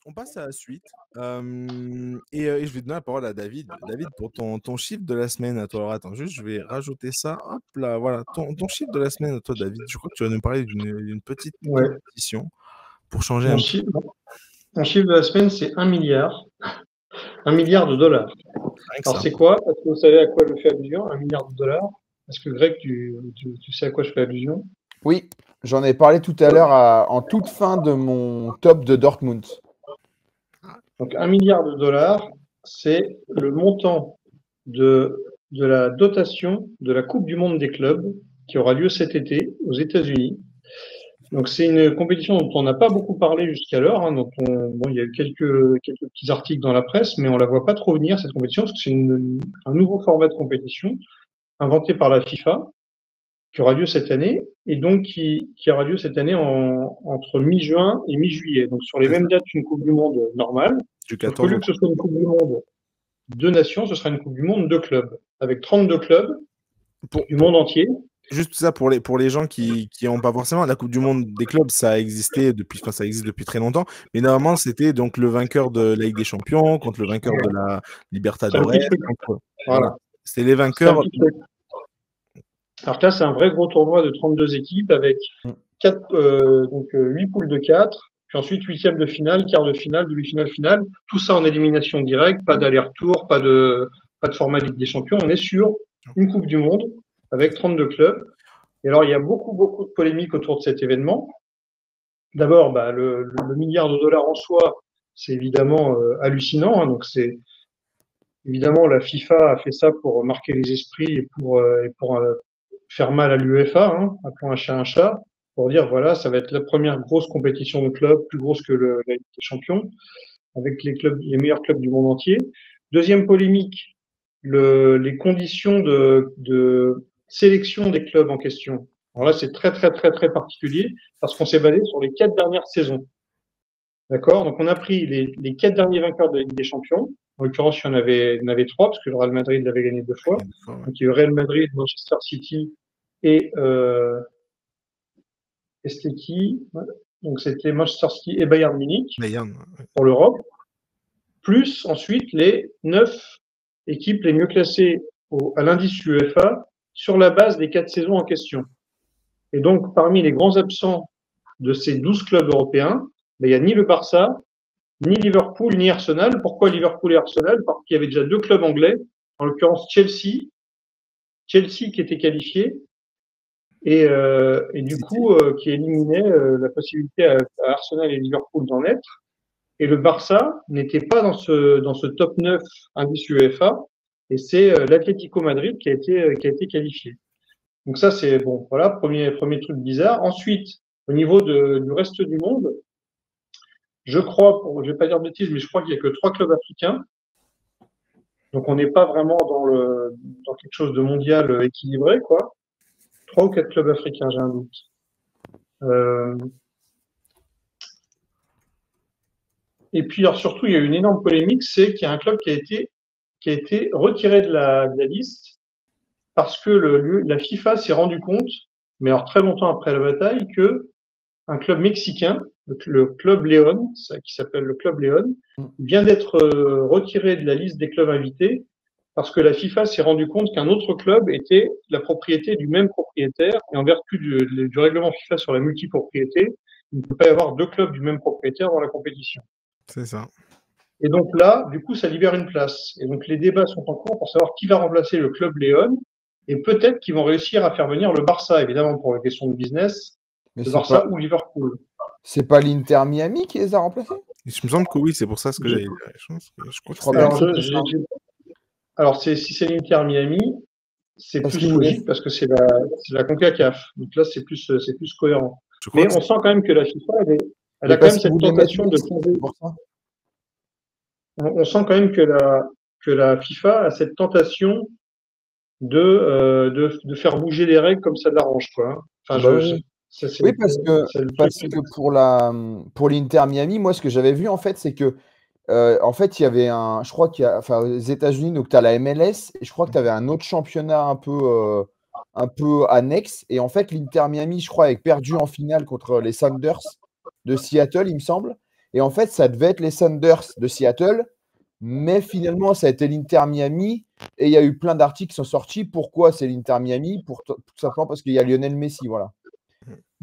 On passe à la suite. Et je vais donner la parole à David. David, pour ton chiffre de la semaine à toi. Alors attends, juste, je vais rajouter ça. Hop là, voilà. Ton chiffre de la semaine à toi, David. Je crois que tu vas nous parler d'une petite Ouais. compétition pour changer Mon un petit chiffre, mon chiffre de la semaine, c'est 1 milliard. 1 milliard de dollars. rien que Alors, ça. c'est quoi? Est-ce que vous savez à quoi je fais allusion? 1 milliard de dollars. Est-ce que Greg, tu sais à quoi je fais allusion? Oui, j'en ai parlé tout à l'heure en toute fin de mon top de Dortmund. Donc, 1 milliard de dollars, c'est le montant de la dotation de la Coupe du Monde des clubs qui aura lieu cet été aux États-Unis. Donc, c'est une compétition dont on n'a pas beaucoup parlé jusqu'alors, hein, bon, il y a eu quelques petits articles dans la presse, mais on la voit pas trop venir, cette compétition, parce que c'est un nouveau format de compétition inventé par la FIFA, qui aura lieu cette année, et donc qui aura lieu cette année entre mi-juin et mi-juillet. Donc, sur les mêmes dates qu'une Coupe du Monde normale, Du sauf qu'au 14 lieu au que ce soit une Coupe du Monde de nations, ce sera une Coupe du Monde de clubs, avec 32 clubs du monde entier. Juste ça pour les gens qui n'ont pas forcément la Coupe du Monde des clubs, ça existait depuis, enfin ça existe depuis très longtemps. Mais normalement, c'était donc le vainqueur de la Ligue des Champions contre le vainqueur de la Libertadores. Voilà. C'est les vainqueurs. Alors là, c'est un vrai gros tournoi de 32 équipes avec 8 poules de 4, puis ensuite huitième de finale, quart de finale, demi-finale, finale. Tout ça en élimination directe, pas d'aller-retour, pas de format Ligue des Champions. On est sur une Coupe du Monde avec 32 clubs. Et alors, il y a beaucoup de polémiques autour de cet événement. D'abord, le milliard de dollars en soi, c'est évidemment hallucinant. Hein, donc, c'est évidemment la FIFA a fait ça pour marquer les esprits et pour faire mal à l'UEFA, hein, appelons un chat, pour dire voilà, ça va être la première grosse compétition de club, plus grosse que la Ligue des Champions, avec les meilleurs clubs du monde entier. Deuxième polémique, les conditions de sélection des clubs en question. Alors là, c'est très particulier parce qu'on s'est basé sur les 4 dernières saisons. D'accord? Donc, on a pris les 4 derniers vainqueurs de la Ligue des Champions. En l'occurrence, il y en avait 3 parce que le Real Madrid l'avait gagné 2 fois. Donc, il y a eu Real Madrid, Manchester City et c'était qui? Donc, c'était Manchester City et Bayern Munich pour l'Europe. Plus ensuite les 9 équipes les mieux classées à l'indice UEFA sur la base des 4 saisons en question. Et donc, parmi les grands absents de ces 12 clubs européens, il n'y a ni le Barça, ni Liverpool, ni Arsenal. Pourquoi Liverpool et Arsenal? Parce qu'il y avait déjà 2 clubs anglais, en l'occurrence Chelsea qui était qualifié, et du coup, qui éliminait la possibilité à Arsenal et Liverpool d'en être. Et le Barça n'était pas dans ce top 9 indice UEFA, et c'est l'Atlético Madrid qui a été qualifié. Donc ça, c'est bon, voilà, premier truc bizarre. Ensuite, au niveau du reste du monde, je crois, je vais pas dire de bêtises, mais je crois qu'il y a que 3 clubs africains. Donc on n'est pas vraiment dans quelque chose de mondial équilibré, quoi. 3 ou 4 clubs africains, j'ai un doute. Et puis alors surtout, il y a eu une énorme polémique, c'est qu'il y a un club qui a été retiré de la liste parce que la FIFA s'est rendu compte, mais alors très longtemps après la bataille, que un club mexicain, le Club León, qui s'appelle le Club León, vient d'être retiré de la liste des clubs invités parce que la FIFA s'est rendu compte qu'un autre club était la propriété du même propriétaire, et en vertu du règlement FIFA sur la multipropriété, il ne peut pas y avoir 2 clubs du même propriétaire dans la compétition. C'est ça. Et donc là, du coup, ça libère une place. Et donc les débats sont en cours pour savoir qui va remplacer le Club León, et peut-être qu'ils vont réussir à faire venir le Barça, évidemment pour les questions de business, le Barça ou Liverpool. C'est pas l'Inter Miami qui les a remplacés? Il me semble que oui, c'est pour ça ce que j'avais dit. Alors, si c'est l'Inter Miami, c'est plus logique parce que c'est la CONCACAF. Donc là, c'est plus cohérent. Mais on sent quand même que la FIFA, elle a quand même cette tentation de changer. On sent quand même que la FIFA a cette tentation de faire bouger les règles comme ça l'arrange, quoi. Enfin, oui, parce que pour l'Inter Miami, moi, ce que j'avais vu, en fait, c'est que en fait, il y avait je crois qu'il y a, enfin, aux États-Unis, donc tu as la MLS, et je crois que tu avais un autre championnat un peu annexe. Et en fait, l'Inter Miami, je crois, avait perdu en finale contre les Sounders de Seattle, il me semble. Et en fait, ça devait être les Sounders de Seattle, mais finalement, ça a été l'Inter Miami. Et il y a eu plein d'articles qui sont sortis. Pourquoi c'est l'Inter Miami? Tout simplement parce qu'il y a Lionel Messi, voilà.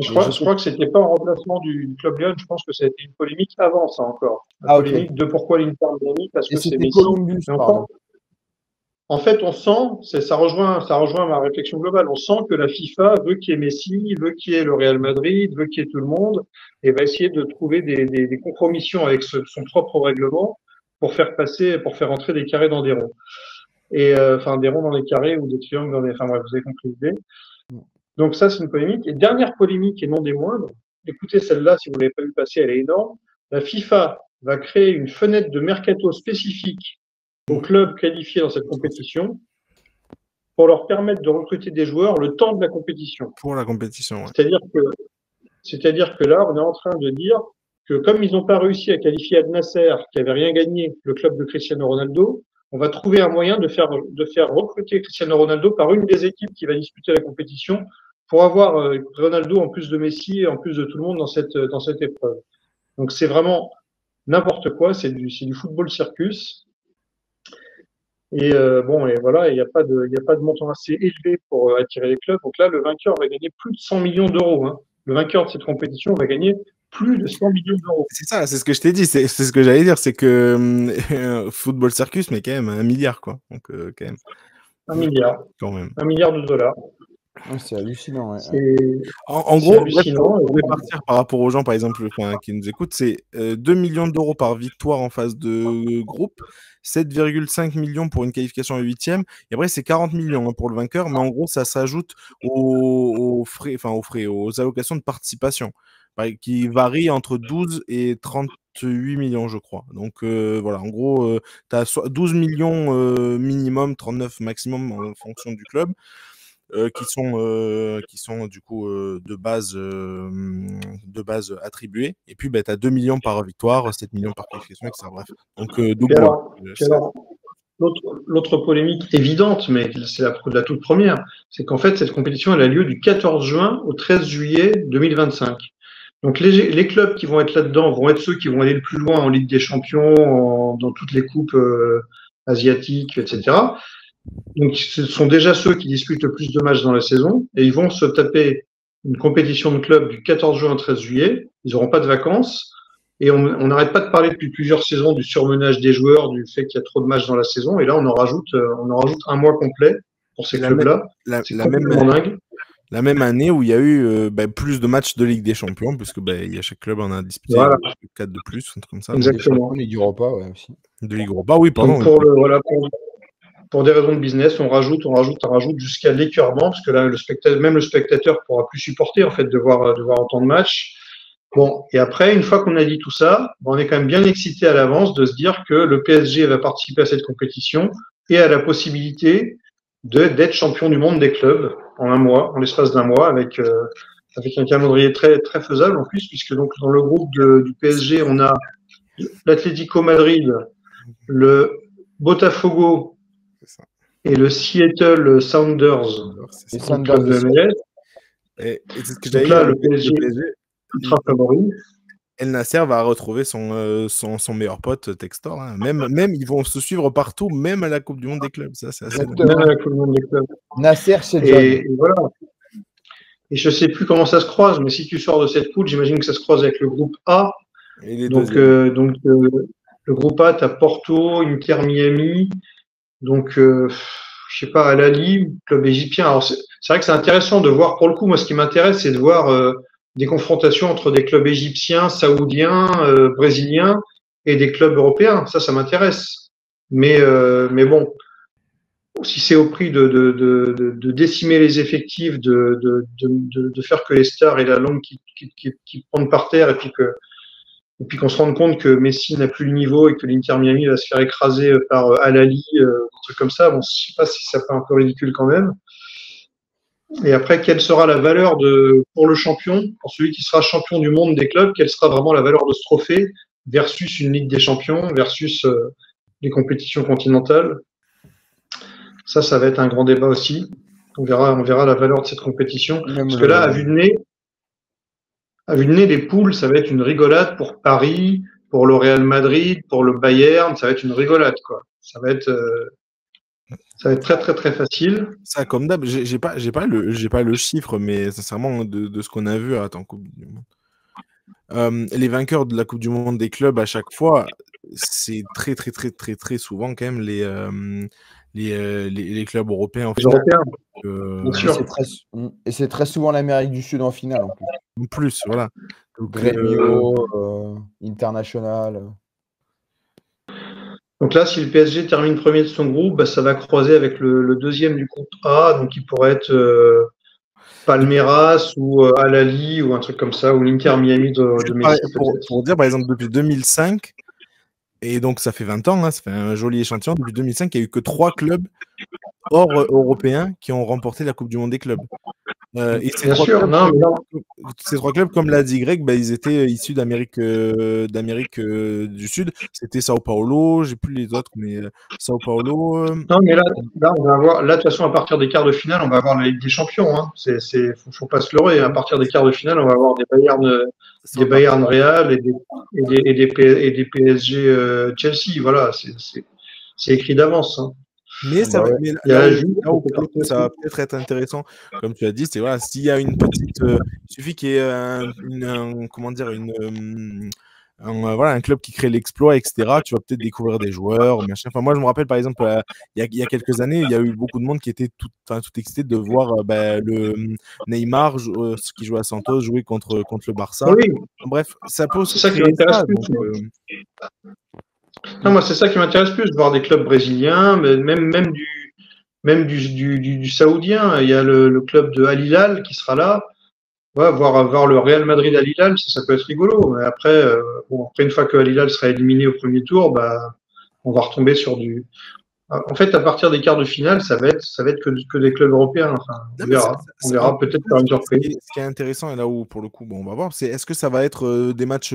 Je crois que c'était pas en remplacement du Club Lyon. Je pense que ça a été une polémique avant ça encore. Une polémique de pourquoi l'Inter Miami, parce que c'est Messi. Columbus, pardon. En fait, on sent, ça rejoint ma réflexion globale. On sent que la FIFA veut qu'il y ait Messi, veut qu'il y ait le Real Madrid, veut qu'il y ait tout le monde, et va essayer de trouver des compromissions avec son propre règlement pour faire entrer des carrés dans des ronds. Et enfin des ronds dans des carrés ou des triangles dans des. Enfin bref, vous avez compris l'idée. Donc ça, c'est une polémique. Et dernière polémique et non des moindres. Écoutez celle-là, si vous l'avez pas vu passer, elle est énorme. La FIFA va créer une fenêtre de mercato spécifique aux clubs qualifiés dans cette compétition pour leur permettre de recruter des joueurs le temps de la compétition. Pour la compétition, ouais. C'est-à-dire que là, on est en train de dire que comme ils n'ont pas réussi à qualifier Al Nasser, qui avait rien gagné, le club de Cristiano Ronaldo, on va trouver un moyen de faire recruter Cristiano Ronaldo par une des équipes qui va disputer la compétition pour avoir Ronaldo en plus de Messi et en plus de tout le monde dans cette épreuve. Donc c'est vraiment n'importe quoi, c'est du football circus. Et bon, et voilà, il n'y a pas de montant assez élevé pour attirer les clubs. Donc là, le vainqueur va gagner plus de 100 millions d'euros. Hein. Le vainqueur de cette compétition va gagner plus de 100 millions d'euros. C'est ça, c'est ce que je t'ai dit, c'est ce que j'allais dire, c'est que football circus, mais quand même 1 milliard, quoi. Donc quand même. 1 milliard. Quand même. 1 milliard de dollars. C'est hallucinant. Ouais. En gros, pour répartir par rapport aux gens, par exemple, qui nous écoutent, c'est 2 millions d'euros par victoire en phase de groupe, 7,5 millions pour une qualification à 8e, et après c'est 40 millions pour le vainqueur, mais en gros ça s'ajoute aux allocations de participation, qui varient entre 12 et 38 millions, je crois. Donc voilà, en gros, tu as 12 millions minimum, 39 maximum en fonction du club. Qui sont du coup de base attribués. Et puis, tu as 2 millions par victoire, 7 millions par qualification, etc. Bref. Donc, l'autre polémique évidente, mais c'est la toute première, c'est qu'en fait, cette compétition elle a lieu du 14 juin au 13 juillet 2025. Donc, les clubs qui vont être là-dedans vont être ceux qui vont aller le plus loin en Ligue des Champions, dans toutes les coupes asiatiques, etc. Donc, ce sont déjà ceux qui disputent le plus de matchs dans la saison et ils vont se taper une compétition de club du 14 juin au 13 juillet. Ils n'auront pas de vacances et on n'arrête pas de parler depuis plusieurs saisons du surmenage des joueurs, du fait qu'il y a trop de matchs dans la saison. Et là, on en rajoute un mois complet pour ces clubs-là. C'est complètement dingue. La même année où il y a eu plus de matchs de Ligue des Champions, puisque il y a chaque club en a disputé 4 de plus, un truc comme ça. Exactement. De Ligue Europa, ouais, aussi. De Ligue Europa, oui, pardon. Pour des raisons de business, on rajoute jusqu'à l'écœurement, parce que là, même le spectateur pourra plus supporter en fait de voir autant de matchs. Bon, et après, une fois qu'on a dit tout ça, on est quand même bien excité à l'avance de se dire que le PSG va participer à cette compétition et a la possibilité d'être champion du monde des clubs en l'espace d'un mois, avec un calendrier très très faisable en plus, puisque donc dans le groupe du PSG, on a l'Atlético Madrid, le Botafogo et le Seattle Sounders, les Sounders de MLS. Et c'est ce que donc là, le PSG ultra favori. El Nasser va retrouver son meilleur pote Textor. Hein. Même ils vont se suivre partout, même à la Coupe du Monde des clubs. Ça, c'est assez même à la Coupe du Monde des clubs. Nasser, c'est et voilà. Et je sais plus comment ça se croise, mais si tu sors de cette poule, j'imagine que ça se croise avec le groupe A. Et donc le groupe A, tu as Porto, Inter Miami. Donc, je sais pas, Al Ahly, club égyptien. Alors, c'est vrai que c'est intéressant de voir, pour le coup, moi, ce qui m'intéresse, c'est de voir des confrontations entre des clubs égyptiens, saoudiens, brésiliens et des clubs européens. Ça m'intéresse. Mais bon, si c'est au prix de décimer les effectifs, de faire que les stars aient la langue qui pendent par terre et puis qu'on se rende compte que Messi n'a plus le niveau et que l'Inter Miami va se faire écraser par Al Ahly, un truc comme ça. Bon, je sais pas si ça fait un peu ridicule quand même. Et après, quelle sera la valeur pour le champion, pour celui qui sera champion du monde des clubs, quelle sera vraiment la valeur de ce trophée versus une Ligue des Champions, versus les compétitions continentales. Ça va être un grand débat aussi. On verra la valeur de cette compétition. Parce que là, à vue de nez, les poules, ça va être une rigolade pour Paris, pour le Real Madrid, pour le Bayern, ça va être une rigolade, quoi. Ça va être très, très, très facile. Ça, comme d'hab, j'ai pas le chiffre, mais sincèrement, de ce qu'on a vu, attends, Coupe du Monde. Les vainqueurs de la Coupe du Monde des clubs à chaque fois, c'est très, très, très, très, très souvent quand même les clubs européens en finale. Bien sûr. Et c'est très souvent l'Amérique du Sud en finale, en plus. En plus, voilà. Grêmio, International. Donc là, si le PSG termine premier de son groupe, bah, ça va croiser avec le deuxième du groupe A, donc il pourrait être Palmeiras ou Al Ahly ou un truc comme ça, ou l'Inter Miami de Messi. Pour dire, par exemple, depuis 2005, et donc ça fait 20 ans, hein, ça fait un joli échantillon, depuis 2005, il n'y a eu que 3 clubs hors européens qui ont remporté la Coupe du Monde des clubs. Et ces trois clubs, comme l'a dit Greg, ils étaient issus d'Amérique du Sud. C'était Sao Paulo, j'ai plus les autres, mais Sao Paulo. Non, mais là, on va avoir. Là, de toute façon, à partir des quarts de finale, on va avoir la Ligue des Champions. Hein. Faut pas se leurrer. À partir des quarts de finale, on va avoir des Bayern Real et des PSG Chelsea. Voilà, c'est écrit d'avance. Hein. Mais ça va peut-être être intéressant, comme tu as dit, c'est voilà, s'il y a une petite, il suffit qu'il y ait un club qui crée l'exploit, etc. Tu vas peut-être découvrir des joueurs, machin. Enfin, moi, je me rappelle par exemple, il y a quelques années, il y a eu beaucoup de monde qui était tout excité de voir le Neymar, qui joue à Santos, jouer contre le Barça. Oui. Bref, ça peut aussi créer ça. Non, moi, c'est ça qui m'intéresse plus, de voir des clubs brésiliens, mais même du saoudien. Il y a le club de Al Hilal qui sera là. Ouais, voir le Real Madrid Al Hilal, ça peut être rigolo. Mais après, une fois que Al Hilal sera éliminé au premier tour, on va retomber sur du. En fait, à partir des quarts de finale, ça va être que des clubs européens. Enfin, on verra peut-être par une surprise. Ce qui est intéressant, et là où, pour le coup, on va voir, c'est est-ce que ça va être des matchs,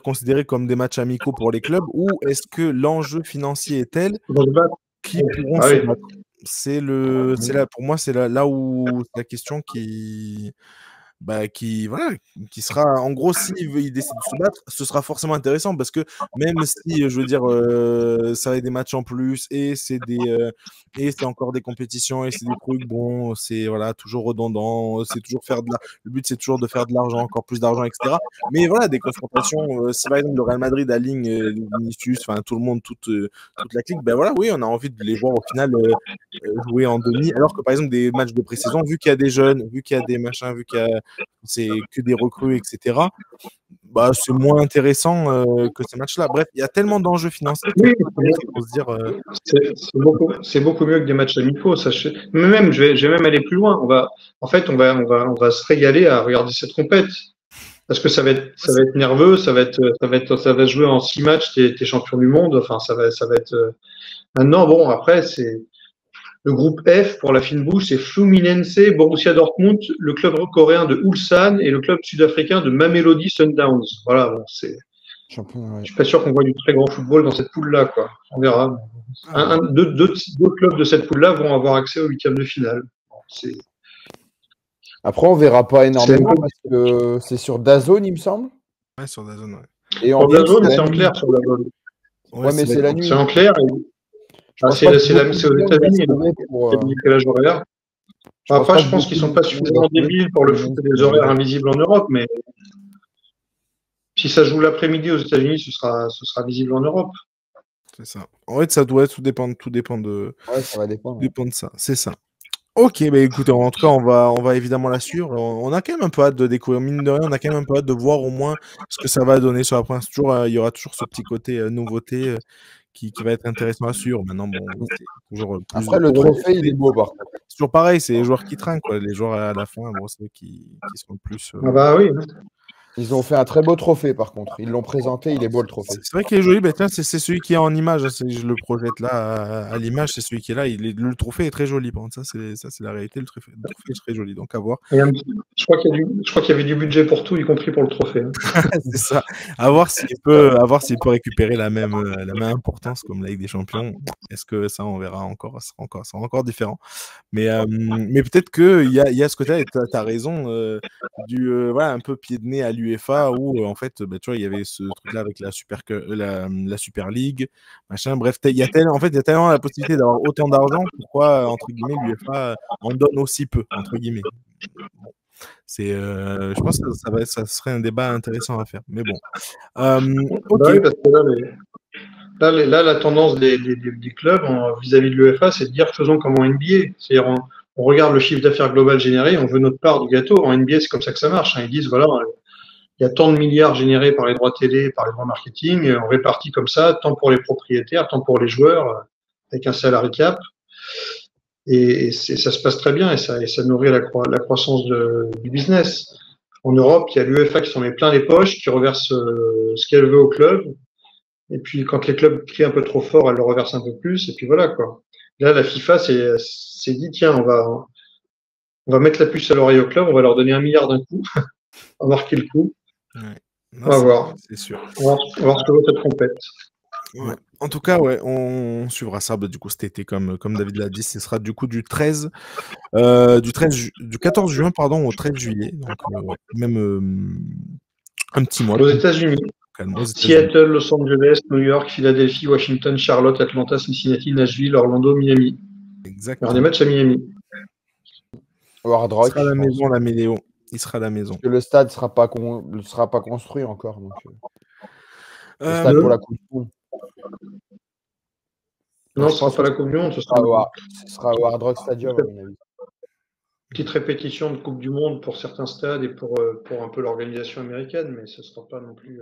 considérés comme des matchs amicaux pour les clubs, ou est-ce que l'enjeu financier est tel qu'ils pourront se battre? Pour moi, c'est là où c'est la question qui sera, en gros, s'il décide de se battre, ce sera forcément intéressant, parce que même si, je veux dire, ça va être des matchs en plus, et c'est encore des compétitions, et c'est des trucs, bon, c'est toujours redondant, c'est toujours le but, c'est toujours de faire de l'argent, encore plus d'argent, etc. Mais voilà, des confrontations, si par exemple le Real Madrid aligne Vinicius, enfin tout le monde, toute la clique, oui, on a envie de les voir au final jouer en demi, alors que par exemple des matchs de pré-saison, vu qu'il y a des jeunes, vu qu'il y a des machins, vu qu'il y a c'est que des recrues, etc. C'est moins intéressant que ces matchs-là. Bref, il y a tellement d'enjeux financiers qu'on se dire. C'est beaucoup mieux que des matchs amicaux. Mais même, je vais même aller plus loin. On va se régaler à regarder cette compète. Parce que ça va être nerveux, ça va se jouer en 6 matchs, t'es champion du monde. Enfin, ça va être. Maintenant, bon, après, c'est. Le groupe F, pour la fine bouche, c'est Fluminense, Borussia Dortmund, le club coréen de Ulsan et le club sud-africain de Mamelodi Sundowns. Voilà, bon, c'est. Champion, Je suis pas sûr qu'on voit du très grand football dans cette poule-là, quoi. On verra. Deux clubs de cette poule-là vont avoir accès au 8e de finale. Après, on verra pas énormément parce que c'est sur DAZN, il me semble. Ouais, sur DAZN, ouais. Et en DAZN, c'est en clair sur DAZN. Ouais, mais c'est la nuit. C'est en clair. C'est aux États-Unis, décalage horaire. Après, je pense qu'ils sont pas suffisamment débiles pour le foutre des horaires invisibles en Europe, mais si ça joue l'après-midi aux États-Unis, ce sera visible en Europe. C'est ça. En fait, ça doit tout dépend de. Ouais, ça va dépendre. Dépend de ça. C'est ça. Ok, écoutez, en tout cas, on va évidemment la suivre. On a quand même un peu hâte de découvrir, mine de rien, on a quand même un peu hâte de voir au moins ce que ça va donner sur la première. Il y aura toujours ce petit côté nouveauté qui va être intéressant à suivre. Maintenant, bon, c'est toujours plus. Après, le trophée, il est beau, par contre. C'est toujours pareil, c'est les joueurs qui trinquent, quoi. Les joueurs à la fin, bon, c'est eux qui sont le plus. Ah bah oui. Ils ont fait un très beau trophée, par contre. Ils l'ont présenté, il est beau le trophée. C'est vrai qu'il est joli. Tiens, c'est celui qui est en image. Je le projette là à l'image. C'est celui qui est là. Le trophée est très joli. Par contre, ça, c'est la réalité. Le trophée est très joli. Donc, à voir. Je crois qu'il y avait du budget pour tout, y compris pour le trophée. C'est ça. À voir s'il peut récupérer la même importance comme la Ligue des Champions. Est-ce que ça, on verra encore. Ça sera encore différent. Mais peut-être qu'il y a ce côté-là. Et tu as raison. Un peu pied de nez à lui. l'UEFA où en fait, tu vois, il y avait ce truc-là avec la Super League, machin. Bref, en fait, il y a tellement la possibilité d'avoir autant d'argent. Pourquoi, entre guillemets, l'UEFA en donne aussi peu, entre guillemets. Bon. Je pense que ça serait un débat intéressant à faire. Mais bon. Ok. Bah oui, parce que là, la tendance des clubs vis-à-vis de l'UEFA, c'est de dire faisons comme en NBA. C'est-à-dire, on regarde le chiffre d'affaires global généré, on veut notre part du gâteau. En NBA, c'est comme ça que ça marche. Ils disent voilà, il y a tant de milliards générés par les droits télé, par les droits marketing, on répartit comme ça, tant pour les propriétaires, tant pour les joueurs, avec un salary cap. Et ça se passe très bien et ça nourrit la croissance du business. En Europe, il y a l'UEFA qui s'en met plein les poches, qui reverse ce qu'elle veut au club. Et puis, quand les clubs crient un peu trop fort, elle le reverse un peu plus. Et puis voilà, quoi. Là, la FIFA s'est dit, tiens, on va mettre la puce à l'oreille au club, on va leur donner 1 milliard d'un coup. On va marquer le coup. Ouais. Non, on va voir. C'est sûr. On va voir ce que vaut cette compète. Ouais. En tout cas, ouais, on suivra ça du coup cet été, comme David l'a dit, ce sera du coup du 14 juin au 13 juillet, donc même un petit mois. Aux États-Unis. Seattle, Los Angeles, New York, Philadelphie, Washington, Charlotte, Atlanta, Cincinnati, Nashville, Orlando, Miami. Exactement. Il y aura des matchs à Miami. Hard Rock, il sera à la maison, la Méléo. Il sera à la maison. Parce que le stade sera pas construit encore. Donc, le stade pour la Coupe du Monde. Non, ce ne sera pas la Coupe du Monde. Ce sera au Hard Rock Stadium, à mon avis. Petite répétition de Coupe du Monde pour certains stades et pour un peu l'organisation américaine, mais ce ne sera pas non plus.